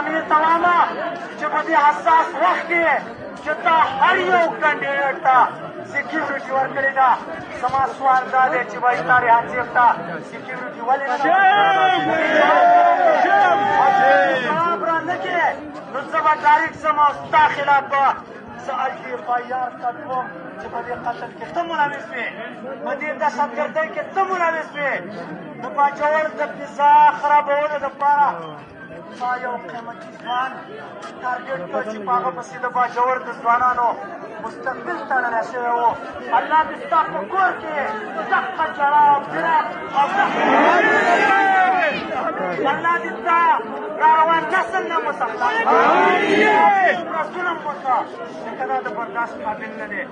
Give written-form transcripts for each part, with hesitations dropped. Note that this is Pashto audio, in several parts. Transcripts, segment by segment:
امیر ته وایم چې په دې حساس وخت کې چې تا هر یو کینډیډیټ ته سیکیورټي ورکړې ده زما سوال دا دی چې وایي تا ریحان صاحب ته سیکیورټي ولې جواب را نه کړې نو زه به ډایرکټ ځم او ستا خلاف به زه IFIR کټوم چې په دې قتل کې ته ملوث وې په دې دهشتګردۍ کې ته ملوث وې د باجوړ د فضا خرابولو دپاره ما یو قیمتي ځوان ټارګېټ کړ چې په هغه پسې د باجوړ د ځوانانو مستقبل تړلی شوی و الله دې ستا په کور کې دقه جړا او فراق او الله دې ستا راروان نسل نه مسخر رسونه وکړه ځکه دا د برداشت قابل نه دی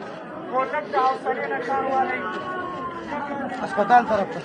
خو لږ د حوصلې نه کار والی اسپتال طرف ته